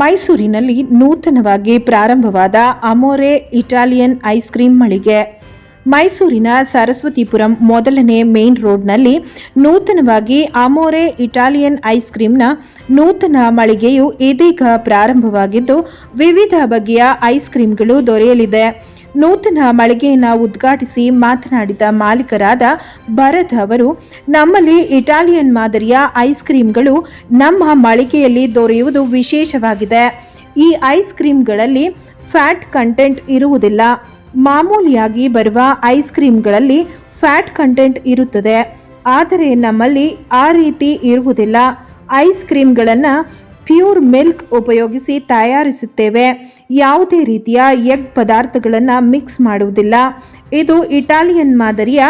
ಮೈಸೂರಿನಲ್ಲಿ ನೂತನವಾಗಿ ಪ್ರಾರಂಭವಾದ ಅಮೋರೆ ಇಟಾಲಿಯನ್ ಐಸ್ ಕ್ರೀಂ ಮಳಿಗೆ. ಮೈಸೂರಿನ ಸರಸ್ವತಿಪುರಂ ಮೊದಲನೇ ಮೇನ್ ರೋಡ್ನಲ್ಲಿ ನೂತನವಾಗಿ ಅಮೋರೆ ಇಟಾಲಿಯನ್ ಐಸ್ ಕ್ರೀಂನ ನೂತನ ಮಳಿಗೆಯು ಇದೀಗ ಪ್ರಾರಂಭವಾಗಿದ್ದು, ವಿವಿಧ ಬಗೆಯ ಐಸ್ ಕ್ರೀಂಗಳು ದೊರೆಯಲಿದೆ. ನೂತನ ಮಳಿಗೆಯನ್ನು ಉದ್ಘಾಟಿಸಿ ಮಾತನಾಡಿದ ಮಾಲೀಕರಾದ ಭರತ್ ಅವರು, ನಮ್ಮಲ್ಲಿ ಇಟಾಲಿಯನ್ ಮಾದರಿಯ ಐಸ್ ಕ್ರೀಂಗಳು ನಮ್ಮ ಮಳಿಗೆಯಲ್ಲಿ ದೊರೆಯುವುದು ವಿಶೇಷವಾಗಿದೆ. ಈ ಐಸ್ ಕ್ರೀಂಗಳಲ್ಲಿ ಫ್ಯಾಟ್ ಕಂಟೆಂಟ್ ಇರುವುದಿಲ್ಲ. ಮಾಮೂಲಿಯಾಗಿ ಬರುವ ಐಸ್ ಕ್ರೀಂಗಳಲ್ಲಿ ಫ್ಯಾಟ್ ಕಂಟೆಂಟ್ ಇರುತ್ತದೆ, ಆದರೆ ನಮ್ಮಲ್ಲಿ ಆ ರೀತಿ ಇರುವುದಿಲ್ಲ. ಐಸ್ ಕ್ರೀಂಗಳನ್ನು ಪ್ಯೂರ್ ಮಿಲ್ಕ್ ಉಪಯೋಗಿಸಿ ತಯಾರಿಸುತ್ತೇವೆ. ಯಾವುದೇ ರೀತಿಯ ಎಗ್ ಪದಾರ್ಥಗಳನ್ನು ಮಿಕ್ಸ್ ಮಾಡುವುದಿಲ್ಲ. ಇದು ಇಟಾಲಿಯನ್ ಮಾದರಿಯ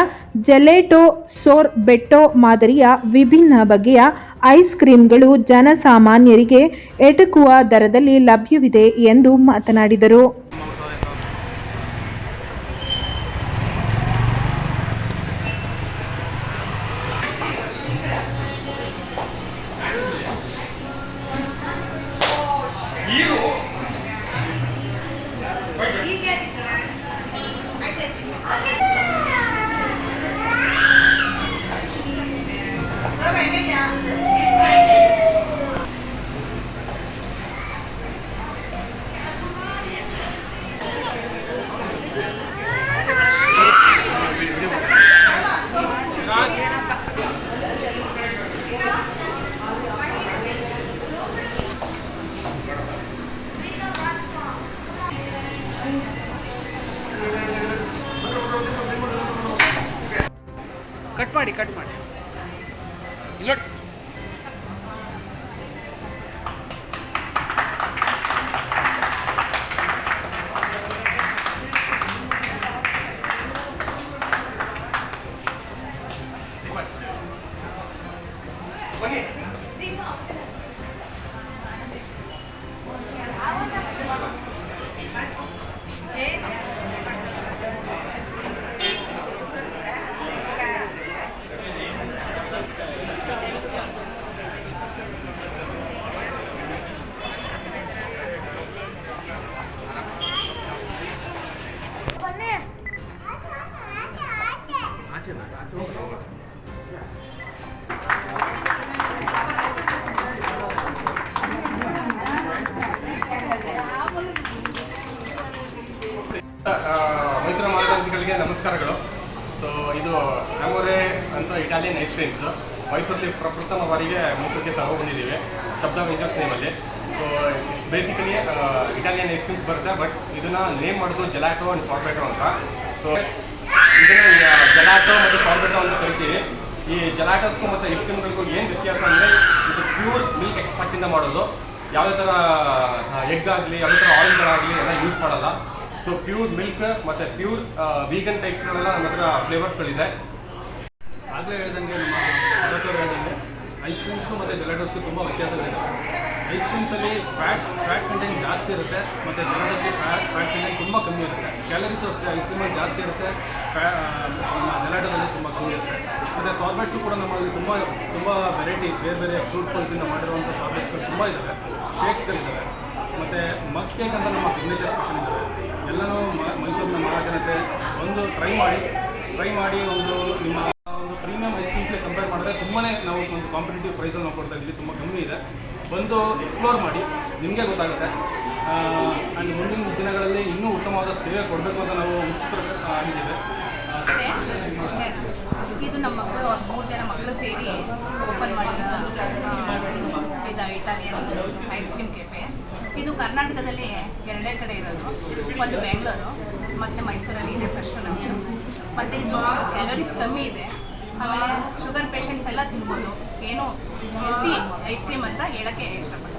ಜೆಲೆಟೋ, ಸೋರ್ಬೆಟ್ಟೋ ಮಾದರಿಯ ವಿಭಿನ್ನ ಬಗೆಯ ಐಸ್ ಕ್ರೀಂಗಳು ಜನಸಾಮಾನ್ಯರಿಗೆ ಎಟಕುವ ದರದಲ್ಲಿ ಲಭ್ಯವಿದೆ ಎಂದು ಮಾತನಾಡಿದರು. ಕಟ್ ಮಾಡಿ ಇಲ್ಲ ಬನ್ನಿ. ಮೈಸೂರು ಮಾರ್ಗದರ್ಶಿಗಳಿಗೆ ನಮಸ್ಕಾರಗಳು. ಸೊ ಇದು ಅಮೋರೆ ಅಂತ ಇಟಾಲಿಯನ್ ಐಸ್ ಕ್ರೀಮ್ಸ್ ಮೈಸೂರಲ್ಲಿ ಪ್ರಪ್ರಥಮ ಬಾರಿಗೆ ಮೈಸೂರಿಗೆ ತಗೊಬಂದಿದ್ದೀವಿ ಶಬ್ದ ವೆಂಚರ್ಸ್ ನೇಮಲ್ಲಿ. So basically Italian ice creams ಬರುತ್ತೆ, ಬಟ್ ಇದನ್ನ ನೇಮ್ ಮಾಡೋದು ಜೆಲಾಟೋ ಆ್ಯಂಡ್ ಸಾರ್ಬೆಟೋ ಅಂತ. ಸೊ ಇದನ್ನ ಜೆಲಾಟೋ ಮತ್ತು ಸಾರ್ಬೆಟೋ ಅಂತ ಕರಿತೀವಿ. ಈ ಜೆಲಾಟೋಸ್ಗೂ ಮತ್ತು ಐಸ್ ಕ್ರೀಮ್ಗಳಿಗೂ ಏನು ವ್ಯತ್ಯಾಸ ಅಂದರೆ, ಇದು ಪ್ಯೂರ್ ಮಿಲ್ಕ್ ಎಕ್ಸ್ಟ್ರಾಕ್ಟಿಂದ ಮಾಡೋದು. ಯಾವುದೇ ಥರ ಎಗ್ ಆಗಲಿ ಯಾವುದೇ ಥರ ಆಯಿಲ್ಗಳಾಗಲಿ ಎಲ್ಲ ಯೂಸ್ ಮಾಡಲ್ಲ. ಸೊ ಪ್ಯೂರ್ ಮಿಲ್ಕ್ ಮತ್ತು ಪ್ಯೂರ್ ವೀಗನ್ ಟೈಪ್ಸ್ಗಳೆಲ್ಲ ನಮ್ಮ ಹತ್ರ ಫ್ಲೇವರ್ಸ್ಗಳಿದೆ. ಆಗಲೇ ಹೇಳ್ದಂಗೆ ನಮ್ಮ ಡಾಕ್ಟರ್ ಹೇಳ್ದಂಗೆ ಐಸ್ ಕ್ರೀಮ್ಸ್ಗೂ ಮತ್ತು ಜೆಲಾಟೋಸ್ಗೂ ತುಂಬ ವ್ಯತ್ಯಾಸಗಳಿದೆ. ಐಸ್ ಕ್ರೀಮ್ಸಲ್ಲಿ ಫ್ಯಾಟ್ ಕಂಟೆಂಟ್ ಜಾಸ್ತಿ ಇರುತ್ತೆ, ಮತ್ತು ಜೆಲಾಟೋಸ್ಗೆ ಫ್ಯಾಟ್ ಕಂಟೆಂಟ್ ತುಂಬ ಕಮ್ಮಿ ಇರುತ್ತೆ. ಕ್ಯಾಲರೀಸು ಅಷ್ಟೇ ಐಸ್ ಕ್ರೀಮಲ್ಲಿ ಜಾಸ್ತಿ ಇರುತ್ತೆ, ಜೆಲಾಟೋದಲ್ಲಿ ತುಂಬ ಕಮ್ಮಿ ಇರುತ್ತೆ. ಮತ್ತು ಸಾರ್ಬೆಟ್ಸು ಕೂಡ ನಮ್ಮಲ್ಲಿ ತುಂಬ ವೆರೈಟಿ ಬೇರೆ ಫ್ರೂಟ್ ಪಲ್ಸಿಂದ ಮಾಡಿರುವಂಥ ಸಾರ್ಬೆಟ್ಸ್ಗಳು ತುಂಬ ಇದ್ದಾವೆ, ಶೇಕ್ಸ್ಗಳಿದ್ದಾವೆ. ಮತ್ತು ಮಗ್ ಕೇಕ್ ಅಂತ ನಮ್ಮ ಸಿಗ್ನೇಚರ್ ಸ್ಪೆಷಲ್ ಇದ್ದಾವೆ. ಎಲ್ಲನೂ ಮೈಸೂರಿನ ಮಹಾಜನತೆ ಒಂದು ಟ್ರೈ ಮಾಡಿ ಒಂದು ನಿಮ್ಮ ಒಂದು ಪ್ರೀಮಿಯಂ ಐಸ್ ಕ್ರೀಮ್ಸ್ಗೆ ಕಂಪೇರ್ ಮಾಡಿದ್ರೆ ತುಂಬಾ ನಾವು ಒಂದು ಕಾಂಪಿಟೇಟಿವ್ ಪ್ರೈಸಲ್ಲಿ ನಾವು ಕೊಡ್ತಾ ಇದ್ದೀವಿ. ತುಂಬ ಕಮ್ಮಿ ಇದೆ. ಬಂದು ಎಕ್ಸ್ಪ್ಲೋರ್ ಮಾಡಿ, ನಿಮಗೆ ಗೊತ್ತಾಗುತ್ತೆ. ಆ್ಯಂಡ್ ಮುಂದಿನ ದಿನಗಳಲ್ಲಿ ಇನ್ನೂ ಉತ್ತಮವಾದ ಸೇವೆ ಕೊಡಬೇಕು ಅಂತ ನಾವು ಆಗಿದ್ದೇವೆ. ಇದು ನಮ್ಮ ಮಕ್ಕಳು 3 ಜನ ಮಕ್ಕಳು ಸೇರಿ ಓಪನ್ ಮಾಡಿರೋ ಇದು ಇಟಾಲಿಯನ್ ಐಸ್ ಕ್ರೀಮ್ ಕೆಫೆ. ಇದು ಕರ್ನಾಟಕದಲ್ಲಿ 2 ಕಡೆ ಇರೋದು, ಒಂದು ಬೆಂಗಳೂರು ಮತ್ತು ಮೈಸೂರಲ್ಲಿ ಇದೆ ಫಸ್ಟ್ ನಮಗೆ. ಮತ್ತು ಇದು ಕ್ಯಾಲೋರೀಸ್ ಕಮ್ಮಿ ಇದೆ. ಆಮೇಲೆ ಶುಗರ್ ಪೇಷಂಟ್ಸ್ ಎಲ್ಲ ತಿನ್ಬೋದು. ಏನು ಹೆಲ್ತಿ ಐಸ್ ಕ್ರೀಮ್ ಅಂತ ಹೇಳೋಕ್ಕೆ ಇಷ್ಟಪಡ್ತೀನಿ.